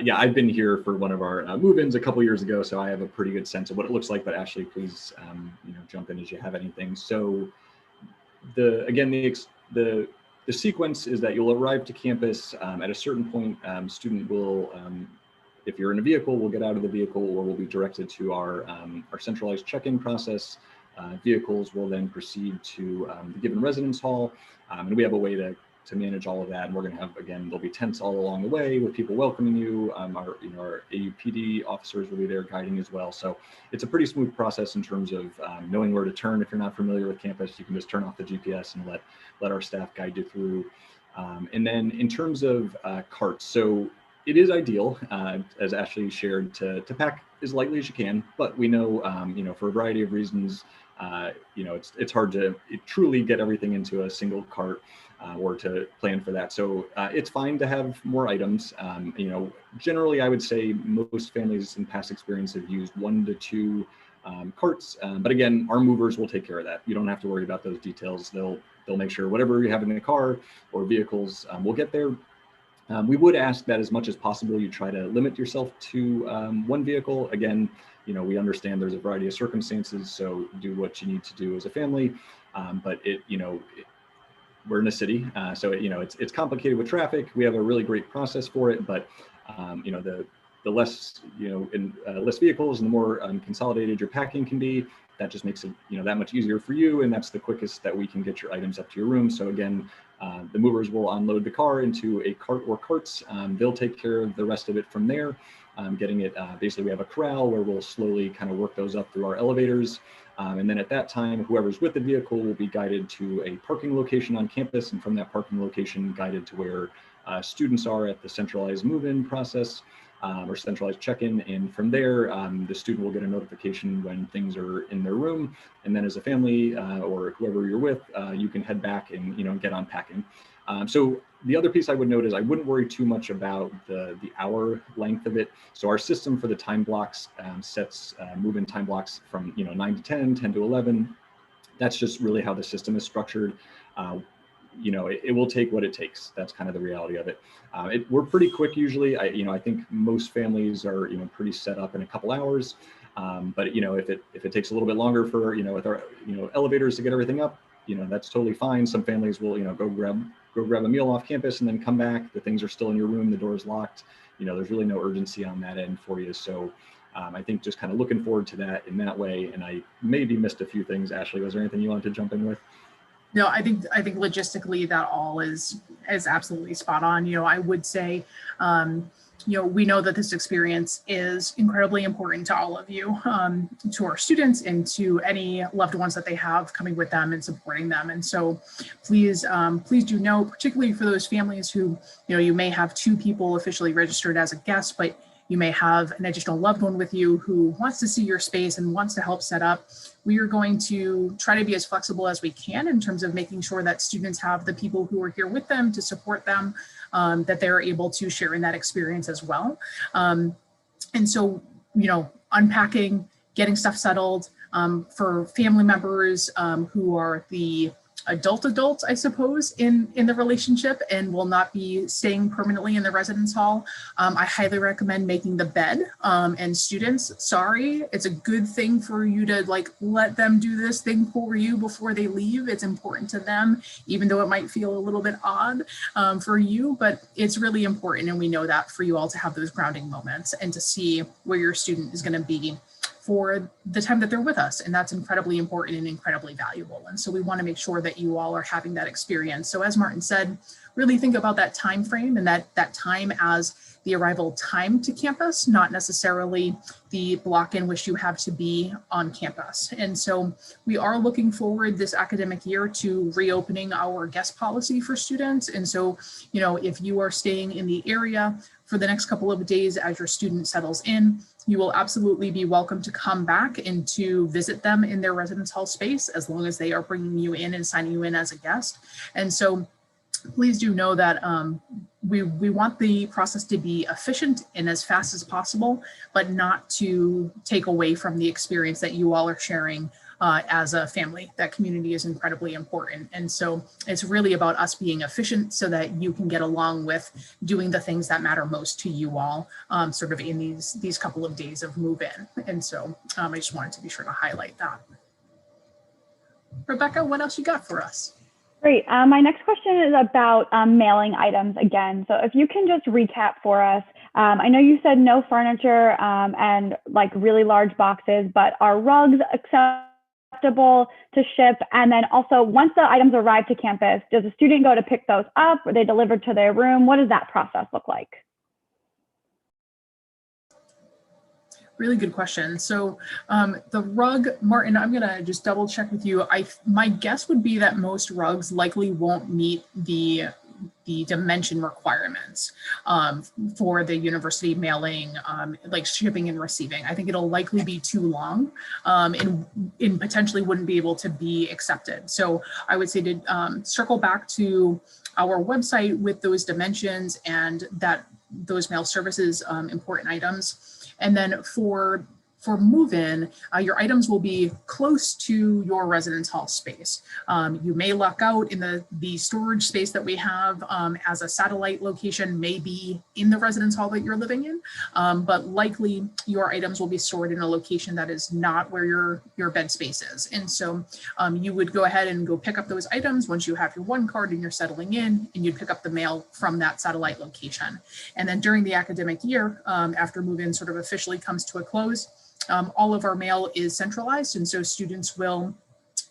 Speaker 2: Yeah, I've been here for one of our move-ins a couple years ago, so I have a pretty good sense of what it looks like. But Ashley, please, jump in as you have anything. So, the sequence is that you'll arrive to campus at a certain point. Student will, if you're in a vehicle, will get out of the vehicle, or will be directed to our centralized check-in process. Vehicles will then proceed to the given residence hall, and we have a way to manage all of that. And we're going to have, again, there'll be tents all along the way with people welcoming you. Our AUPD officers will be there guiding as well. So it's a pretty smooth process in terms of knowing where to turn. If you're not familiar with campus, you can just turn off the GPS and let our staff guide you through. And then in terms of carts, so it is ideal, as Ashley shared, to pack as lightly as you can. But we know, for a variety of reasons, it's hard to truly get everything into a single cart or to plan for that. So it's fine to have more items. Generally, I would say most families in past experience have used 1 to 2 carts. But again, our movers will take care of that. You don't have to worry about those details. They'll make sure whatever you have in the car or vehicles will get there. We would ask that as much as possible, you try to limit yourself to one vehicle. Again, we understand there's a variety of circumstances, so do what you need to do as a family. But we're in a city, so it's complicated with traffic. We have a really great process for it, but the less less vehicles and the more consolidated your packing can be, that just makes it that much easier for you, and that's the quickest that we can get your items up to your room. So again, the movers will unload the car into a cart or carts. They'll take care of the rest of it from there. Getting it, basically we have a corral where we'll slowly kind of work those up through our elevators. And then at that time, whoever's with the vehicle will be guided to a parking location on campus, and from that parking location guided to where students are at the centralized move-in process or centralized check-in. And from there, the student will get a notification when things are in their room. And then as a family or whoever you're with, you can head back and get on packing. So the other piece I would note is I wouldn't worry too much about the hour length of it. So our system for the time blocks sets move-in time blocks from 9 to 10, 10 to 11. That's just really how the system is structured. It will take what it takes. That's kind of the reality of it. We're pretty quick usually. I think most families are pretty set up in a couple hours. But if it takes a little bit longer for with our elevators to get everything up, that's totally fine. Some families will go grab a meal off campus and then come back. The things are still in your room. The door is locked. There's really no urgency on that end for you. So I think just kind of looking forward to that in that way. And I maybe missed a few things. Ashley, was there anything you wanted to jump in with?
Speaker 1: No, I think logistically that all is absolutely spot on. I would say, we know that this experience is incredibly important to all of you, to our students and to any loved ones that they have coming with them and supporting them. And so please do know, particularly for those families who, you may have 2 people officially registered as a guest, but you may have an additional loved one with you who wants to see your space and wants to help set up. We are going to try to be as flexible as we can in terms of making sure that students have the people who are here with them to support them, that they're able to share in that experience as well. And so, unpacking, getting stuff settled for family members who are the adults, I suppose, in the relationship and will not be staying permanently in the residence hall. I highly recommend making the bed. And students, sorry, it's a good thing for you to let them do this thing for you before they leave. It's important to them, even though it might feel a little bit odd for you, but it's really important. And we know that for you all to have those grounding moments and to see where your student is going to be for the time that they're with us. And that's incredibly important and incredibly valuable. And so we want to make sure that you all are having that experience. So as Martin said, really think about that time frame and that time as the arrival time to campus, not necessarily the block in which you have to be on campus. And so we are looking forward this academic year to reopening our guest policy for students. And so, if you are staying in the area for the next couple of days as your student settles in, you will absolutely be welcome to come back and to visit them in their residence hall space as long as they are bringing you in and signing you in as a guest. And so please do know that we want the process to be efficient and as fast as possible, but not to take away from the experience that you all are sharing as a family. That community is incredibly important. And so it's really about us being efficient so that you can get along with doing the things that matter most to you all sort of in these couple of days of move in. And so I just wanted to be sure to highlight that. Rebecca, what else you got for us?
Speaker 3: Great. My next question is about mailing items again. So if you can just recap for us, I know you said no furniture and really large boxes, but are rugs acceptable to ship? And then also once the items arrive to campus, does a student go to pick those up? Are they delivered to their room? What does that process look like?
Speaker 1: Really good question. So the rug, Martin, I'm gonna just double check with you. My guess would be that most rugs likely won't meet the dimension requirements for the university mailing, shipping and receiving. I think it'll likely be too long and potentially wouldn't be able to be accepted. So I would say to circle back to our website with those dimensions and those mail services important items. And then for for move-in, your items will be close to your residence hall space. You may luck out in the storage space that we have as a satellite location may be in the residence hall that you're living in, but likely your items will be stored in a location that is not where your bed space is. And so you would go ahead and go pick up those items once you have your one card and you're settling in, and you'd pick up the mail from that satellite location. And then during the academic year, after move-in sort of officially comes to a close, all of our mail is centralized, and so students will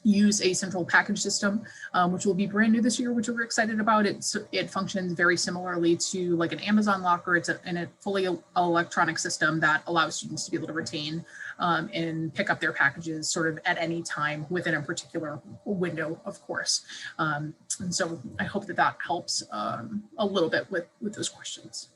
Speaker 1: use a central package system, which will be brand new this year, which we're excited about. It functions very similarly to like an Amazon locker. It's a fully electronic system that allows students to be able to retain and pick up their packages sort of at any time within a particular window, of course. And so I hope that helps a little bit with those questions.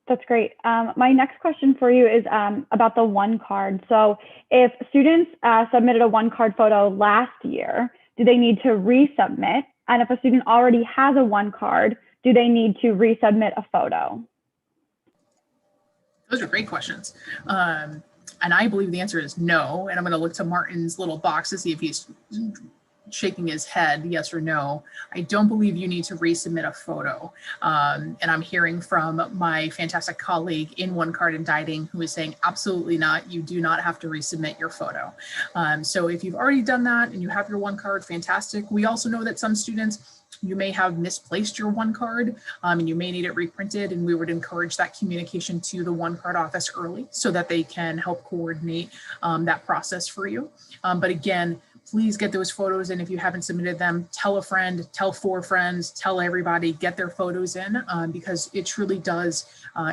Speaker 3: That's great. My next question for you is about the one card. So if students submitted a one card photo last year, do they need to resubmit? And if a student already has a one card, do they need to resubmit a photo?
Speaker 1: Those are great questions. And I believe the answer is no. And I'm going to look to Martin's little box to see if he's shaking his head, yes or no. I don't believe you need to resubmit a photo. And I'm hearing from my fantastic colleague in One Card Indicting who is saying, absolutely not, you do not have to resubmit your photo. So if you've already done that and you have your one card, fantastic. We also know that some students, you may have misplaced your one card and you may need it reprinted, and we would encourage that communication to the one card office early so that they can help coordinate that process for you. But again, please get those photos in. If you haven't submitted them, tell a friend, tell 4 friends, tell everybody, get their photos in because it truly does,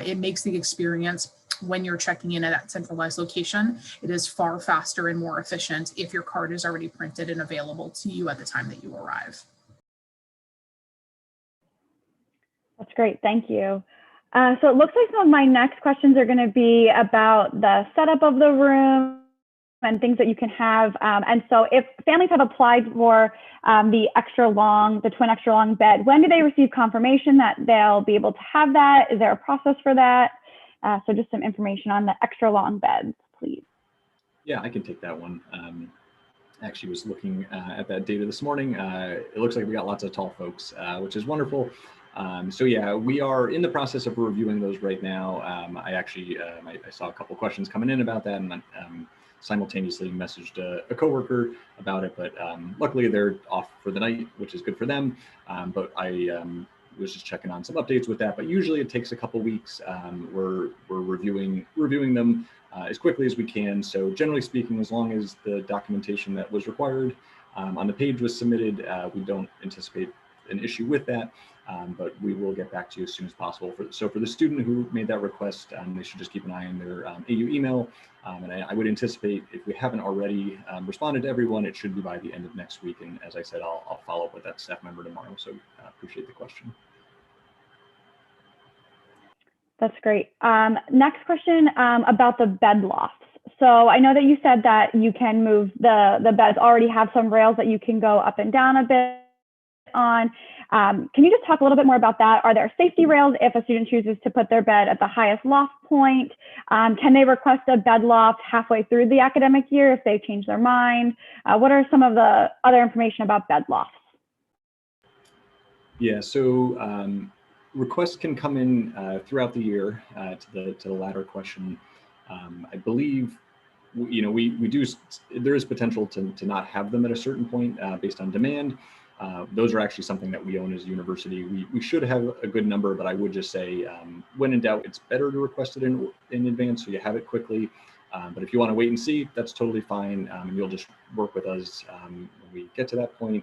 Speaker 1: it makes the experience when you're checking in at that centralized location, it is far faster and more efficient if your card is already printed and available to you at the time that you arrive.
Speaker 3: That's great, thank you. So it looks like some of my next questions are gonna be about the setup of the room and things that you can have. And so if families have applied for the twin extra long bed, when do they receive confirmation that they'll be able to have that? Is there a process for that? So just some information on the extra long beds, please.
Speaker 2: Yeah, I can take that one. Actually was looking at that data this morning. It looks like we got lots of tall folks, which is wonderful. So yeah, we are in the process of reviewing those right now. I actually, I saw a couple questions coming in about that, and simultaneously messaged a coworker about it, but luckily they're off for the night, which is good for them. But I was just checking on some updates with that, but usually it takes a couple weeks. We're reviewing them as quickly as we can. So generally speaking, as long as the documentation that was required on the page was submitted, we don't anticipate an issue with that. But we will get back to you as soon as possible. So for the student who made that request, they should just keep an eye on their AU email. And I would anticipate if we haven't already responded to everyone, it should be by the end of next week. And as I said, I'll follow up with that staff member tomorrow. So appreciate the question.
Speaker 3: That's great. Next question about the bed lofts. So I know that you said that you can move the beds already have some rails that you can go up and down a bit on. Can you just talk a little bit more about that? Are there safety rails if a student chooses to put their bed at the highest loft point? Can they request a bed loft halfway through the academic year if they change their mind? What are some of the other information about bed lofts?
Speaker 2: Yeah, so requests can come in throughout the year to the latter question. I believe, we do, there is potential to not have them at a certain point based on demand. Those are actually something that we own as a university. We should have a good number, but I would just say when in doubt, it's better to request it in advance so you have it quickly. But if you want to wait and see, that's totally fine. And you'll just work with us when we get to that point.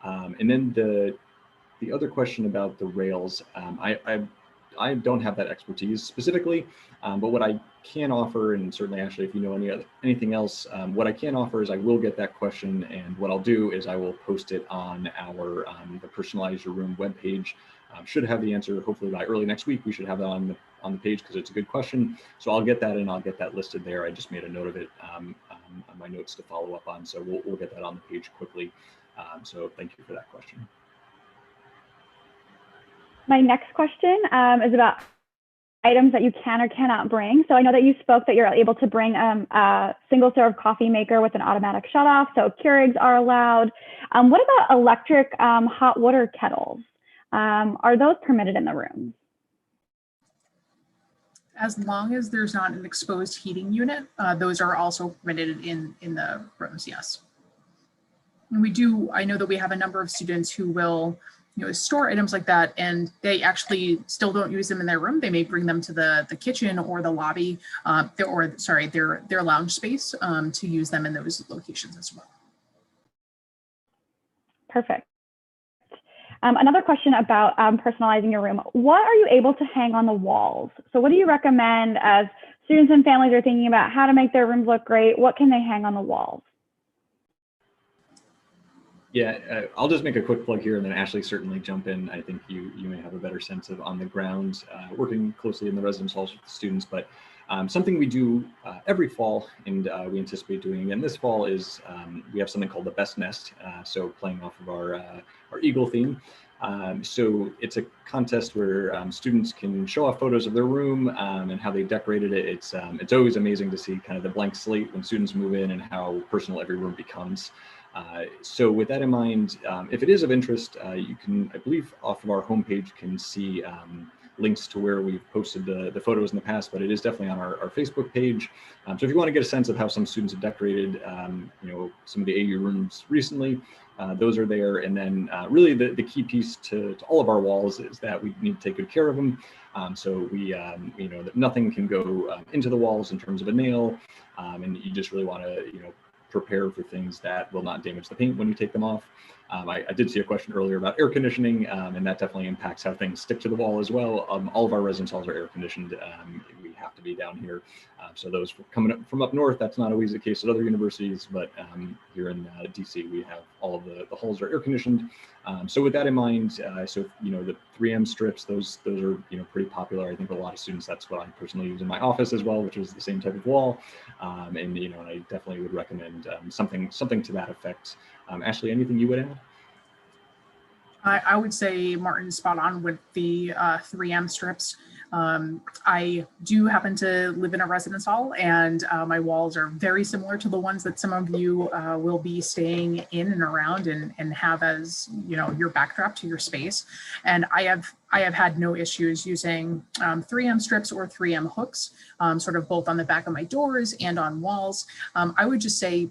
Speaker 2: And then the other question about the rails, I don't have that expertise specifically, but what I can offer, and certainly Ashley, if you know anything else, what I can offer is I will get that question, and what I'll do is I will post it on our the Personalize Your Room webpage. Should have the answer hopefully by early next week. We should have that on the page because it's a good question. So I'll get that and I'll get that listed there. I just made a note of it on my notes to follow up on. So we'll get that on the page quickly. So thank you for that question.
Speaker 3: My next question is about items that you can or cannot bring. So I know that you spoke that you're able to bring a single serve coffee maker with an automatic shut off. So Keurigs are allowed. What about electric hot water kettles? Are those permitted in the rooms?
Speaker 1: As long as there's not an exposed heating unit, those are also permitted in the rooms, yes. And we do, I know that we have a number of students who will, store items like that, and they actually still don't use them in their room. They may bring them to the kitchen or the lobby, their lounge space to use them in those locations as well.
Speaker 3: Perfect. Another question about personalizing your room. What are you able to hang on the walls? So what do you recommend as students and families are thinking about how to make their rooms look great? What can they hang on the walls?
Speaker 2: Yeah, I'll just make a quick plug here, and then Ashley certainly jump in. I think you may have a better sense of on the ground, working closely in the residence halls with the students. But something we do every fall, and we anticipate doing again this fall, is we have something called the Best Nest. So playing off of our Eagle theme. So it's a contest where students can show off photos of their room and how they decorated it. It's always amazing to see kind of the blank slate when students move in and how personal every room becomes. So with that in mind, if it is of interest, you can, I believe, off of our homepage can see links to where we've posted the photos in the past, but it is definitely on our Facebook page. So if you want to get a sense of how some students have decorated, some of the AU rooms recently, those are there. And then really the key piece to all of our walls is that we need to take good care of them. So we, that nothing can go into the walls in terms of a nail, and you just really want to, prepare for things that will not damage the paint when you take them off. I did see a question earlier about air conditioning, and that definitely impacts how things stick to the wall as well. All of our residence halls are air conditioned. We have to be down here. So those coming up from up north, that's not always the case at other universities, but here in DC, we have all of the halls are air conditioned. So with that in mind, the 3M strips, those are pretty popular. I think a lot of students, that's what I personally use in my office as well, which is the same type of wall. And I definitely would recommend something to that effect. Ashley, anything you would add?
Speaker 1: I would say Martin's spot on with the 3M strips. I do happen to live in a residence hall, and my walls are very similar to the ones that some of you will be staying in and around and have as your backdrop to your space. And I have had no issues using 3M strips or 3M hooks, sort of both on the back of my doors and on walls. I would just say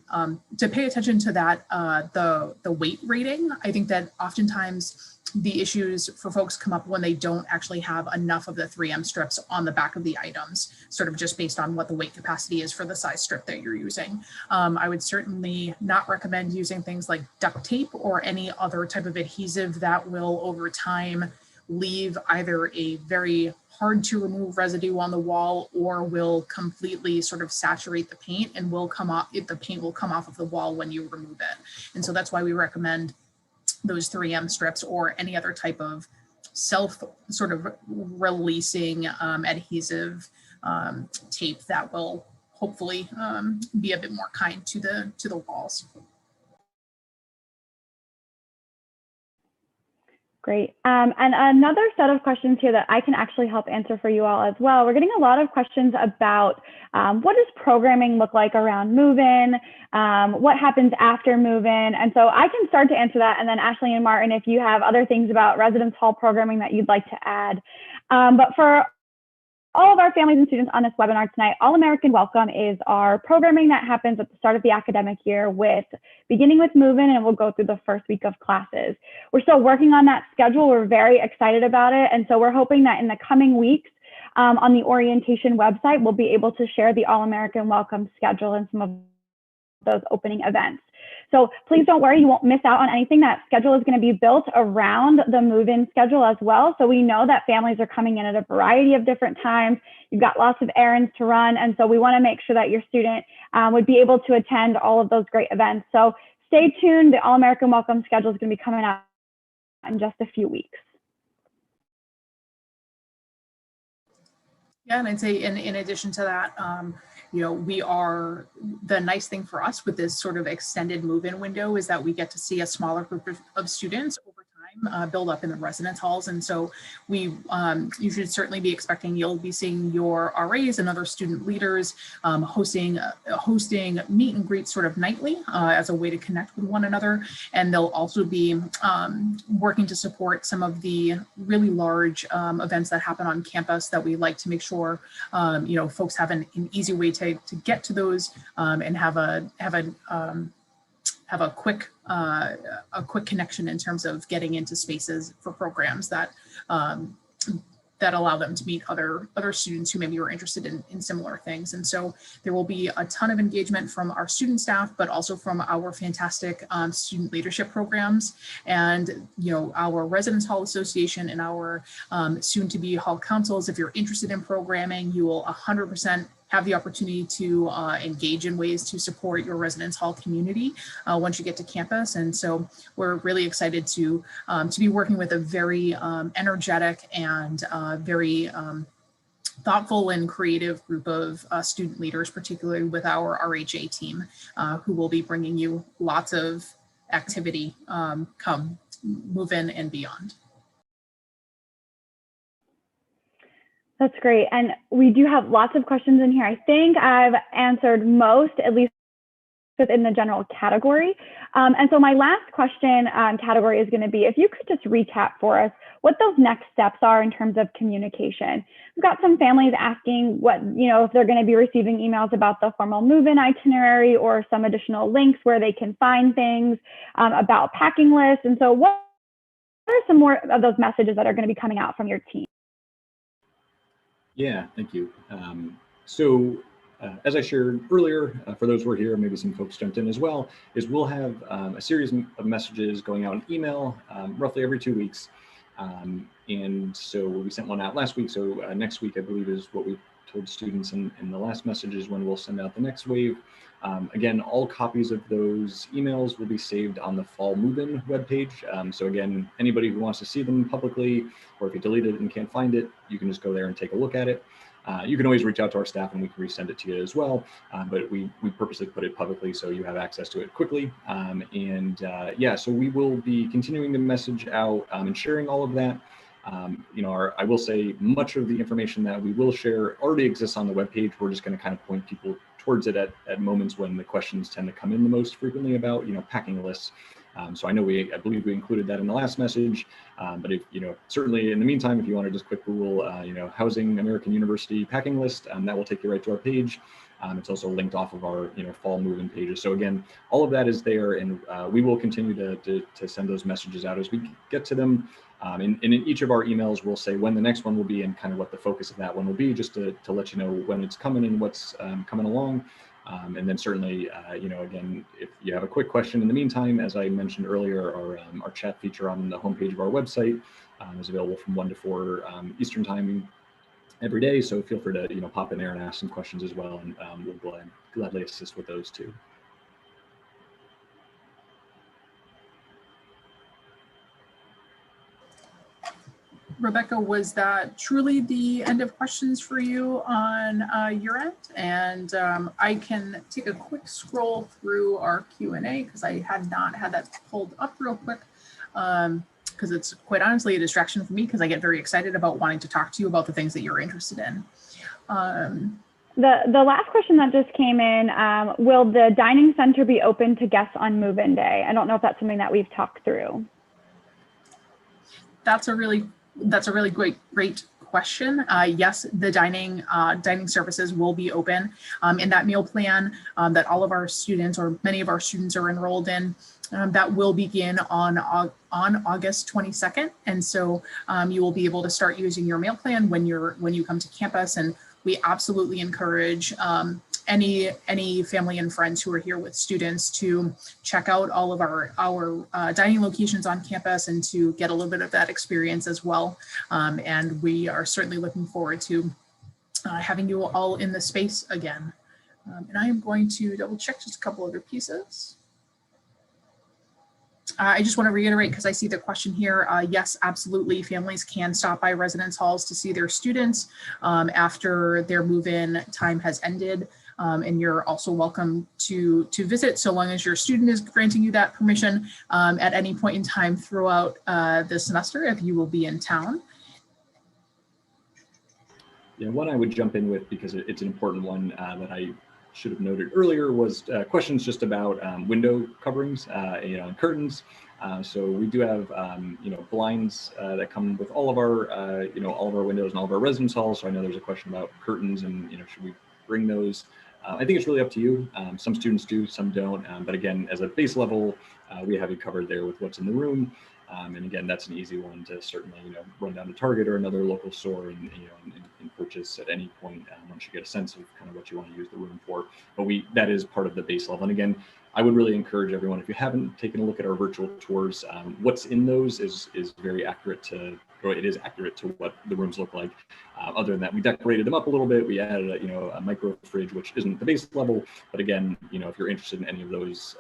Speaker 1: to pay attention to that, the weight rating. I think that oftentimes the issues for folks come up when they don't actually have enough of the 3M strips on the back of the items, sort of just based on what the weight capacity is for the size strip that you're using. I would certainly not recommend using things like duct tape or any other type of adhesive that will over time leave either a very hard to remove residue on the wall or will completely sort of saturate the paint and will come off, the paint will come off of the wall when you remove it. And so that's why we recommend those 3M strips or any other type of self sort of releasing adhesive tape that will hopefully be a bit more kind to the walls.
Speaker 3: Great. And another set of questions here that I can actually help answer for you all as well. We're getting a lot of questions about what does programming look like around move-in? What happens after move-in? And so I can start to answer that. And then Ashley and Martin, if you have other things about residence hall programming that you'd like to add. But for all of our families and students on this webinar tonight, All-American Welcome is our programming that happens at the start of the academic year beginning with move-in, and we'll go through the first week of classes. We're still working on that schedule. We're very excited about it. And so we're hoping that in the coming weeks on the orientation website, we'll be able to share the All-American Welcome schedule and some of those opening events. So please don't worry, you won't miss out on anything. That schedule is going to be built around the move-in schedule as well. So we know that families are coming in at a variety of different times. You've got lots of errands to run. And so we want to make sure that your student would be able to attend all of those great events. So stay tuned. The All-American Welcome schedule is going to be coming out in just a few weeks.
Speaker 1: Yeah, and I'd say in addition to that, the nice thing for us with this sort of extended move-in window is that we get to see a smaller group of students over time build up in the residence halls. And so you should certainly be expecting, you'll be seeing your RAs and other student leaders hosting meet and greet sort of nightly as a way to connect with one another. And they'll also be working to support some of the really large events that happen on campus that we like to make sure folks have an easy way to get to those and have a quick connection in terms of getting into spaces for programs that that allow them to meet other students who maybe are interested in similar things. And so there will be a ton of engagement from our student staff, but also from our fantastic student leadership programs and our Residence Hall Association and our soon to be hall councils. If you're interested in programming, you will 100% have the opportunity to engage in ways to support your residence hall community once you get to campus. And so we're really excited to be working with a very energetic and very thoughtful and creative group of student leaders, particularly with our RHA team, who will be bringing you lots of activity come move-in and beyond.
Speaker 3: That's great. And we do have lots of questions in here. I think I've answered most, at least within the general category. And so my last question category is going to be, if you could just recap for us what those next steps are in terms of communication. We've got some families asking what, if they're going to be receiving emails about the formal move-in itinerary or some additional links where they can find things about packing lists. And so what are some more of those messages that are going to be coming out from your team?
Speaker 2: Yeah, thank you. As I shared earlier, for those who are here, maybe some folks jumped in as well, is we'll have a series of messages going out in email roughly every 2 weeks. And so we sent one out last week. So next week, I believe, is what we told students, and the last message is when we'll send out the next wave. Again, all copies of those emails will be saved on the Fall Move-In webpage. So again, anybody who wants to see them publicly, or if you deleted it and can't find it, you can just go there and take a look at it. You can always reach out to our staff and we can resend it to you as well. But we purposely put it publicly so you have access to it quickly. Yeah, so we will be continuing to message out and sharing all of that. I will say much of the information that we will share already exists on the webpage. We're just going to kind of point people towards it at moments when the questions tend to come in the most frequently about, packing lists. So I believe we included that in the last message, but if, certainly in the meantime, if you want to just quick Google, Housing American University packing list, that will take you right to our page. It's also linked off of our, fall move-in pages. So again, all of that is there, and we will continue to send those messages out as we get to them. And in each of our emails, we'll say when the next one will be and kind of what the focus of that one will be, just to let you know when it's coming and what's coming along. And then certainly, again, if you have a quick question in the meantime, as I mentioned earlier, our chat feature on the homepage of our website is available from 1 to 4 Eastern time every day. So feel free to pop in there and ask some questions as well, and we'll gladly assist with those too.
Speaker 1: Rebecca, was that truly the end of questions for you on your end? And I can take a quick scroll through our Q&A because I had not had that pulled up real quick, because it's quite honestly a distraction for me because I get very excited about wanting to talk to you about the things that you're interested in.
Speaker 3: The last question that just came in, will the dining center be open to guests on move-in day? I don't know if that's something that we've talked through.
Speaker 1: That's a really great question. Yes, the dining services will be open in that meal plan that all of our students, or many of our students, are enrolled in. That will begin on August 22nd, and so you will be able to start using your meal plan when you come to campus. And we absolutely encourage any family and friends who are here with students to check out all of our dining locations on campus and to get a little bit of that experience as well. And we are certainly looking forward to having you all in the space again. And I am going to double check just a couple other pieces. I just want to reiterate, because I see the question here, yes, absolutely, families can stop by residence halls to see their students after their move-in time has ended. And you're also welcome to visit so long as your student is granting you that permission at any point in time throughout the semester if you will be in town.
Speaker 2: Yeah, one I would jump in with because it's an important one that I should have noted earlier was questions just about window coverings, and curtains. So we do have, blinds that come with all of our, all of our windows and all of our residence halls. So I know there's a question about curtains and, should we bring those? I think it's really up to you. Some students do, some don't. But again, as a base level, we have you covered there with what's in the room. And again, that's an easy one to certainly, run down to Target or another local store and purchase at any point once you get a sense of kind of what you want to use the room for. But that is part of the base level. And again, I would really encourage everyone, if you haven't taken a look at our virtual tours, what's in those is very accurate it is accurate to what the rooms look like. Other than that, we decorated them up a little bit. We added a micro fridge, which isn't the base level. But again, if you're interested in any of those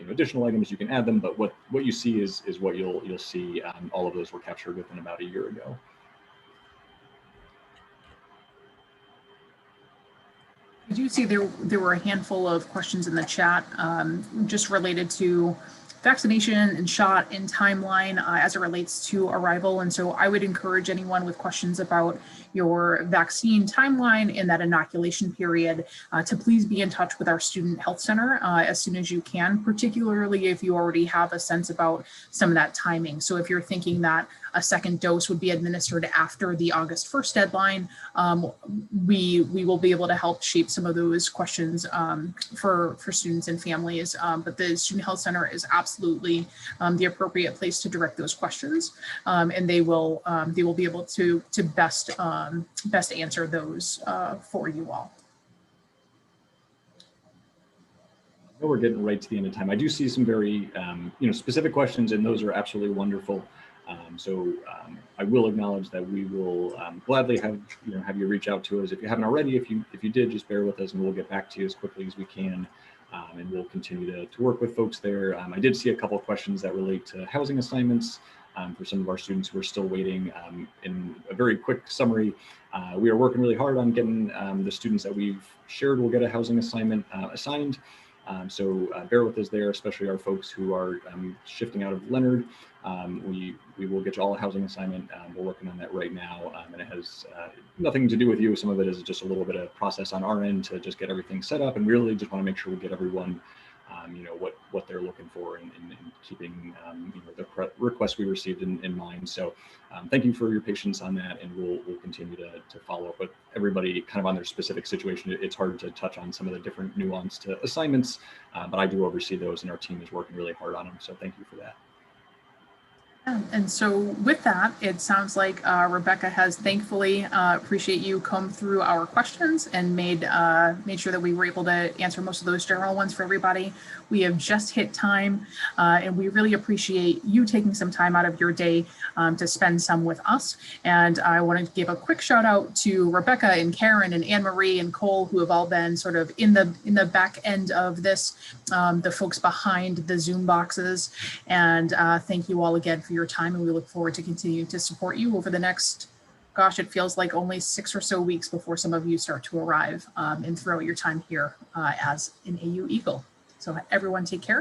Speaker 2: additional items, you can add them. But what you see is what you'll see. All of those were captured within about a year ago.
Speaker 1: I do see there were a handful of questions in the chat just related to vaccination and shot and timeline as it relates to arrival. And so I would encourage anyone with questions about your vaccine timeline and that inoculation period to please be in touch with our student health center as soon as you can, particularly if you already have a sense about some of that timing. So if you're thinking that a second dose would be administered after the August 1st deadline, we will be able to help shape some of those questions for students and families. But the Student Health Center is absolutely the appropriate place to direct those questions, and they will be able to best answer those for you all.
Speaker 2: I know we're getting right to the end of time. I do see some very specific questions, and those are absolutely wonderful. I will acknowledge that we will gladly have you reach out to us if you haven't already. If you did, just bear with us, and we'll get back to you as quickly as we can, and we'll continue to work with folks there. I did see a couple of questions that relate to housing assignments for some of our students who are still waiting. In a very quick summary, we are working really hard on getting the students that we've shared will get a housing assignment assigned. So bear with us there, especially our folks who are shifting out of Leonard. We will get you all a housing assignment. We're working on that right now, and it has nothing to do with you. Some of it is just a little bit of process on our end to just get everything set up, and really just want to make sure we get everyone what they're looking for and keeping the requests we received in mind. So thank you for your patience on that, and we'll continue to follow up with everybody kind of on their specific situation. It's hard to touch on some of the different nuance to assignments, but I do oversee those, and our team is working really hard on them. So thank you for that.
Speaker 1: And so with that, it sounds like Rebecca has thankfully, appreciate you come through our questions and made sure that we were able to answer most of those general ones for everybody. We have just hit time, and we really appreciate you taking some time out of your day to spend some with us. And I want to give a quick shout out to Rebecca and Karen and Anne Marie and Cole, who have all been sort of in the back end of this, the folks behind the Zoom boxes. And thank you all again for your time, and we look forward to continuing to support you over the next, gosh, it feels like only 6 or so weeks before some of you start to arrive and throughout your time here as an AU Eagle. So everyone take care.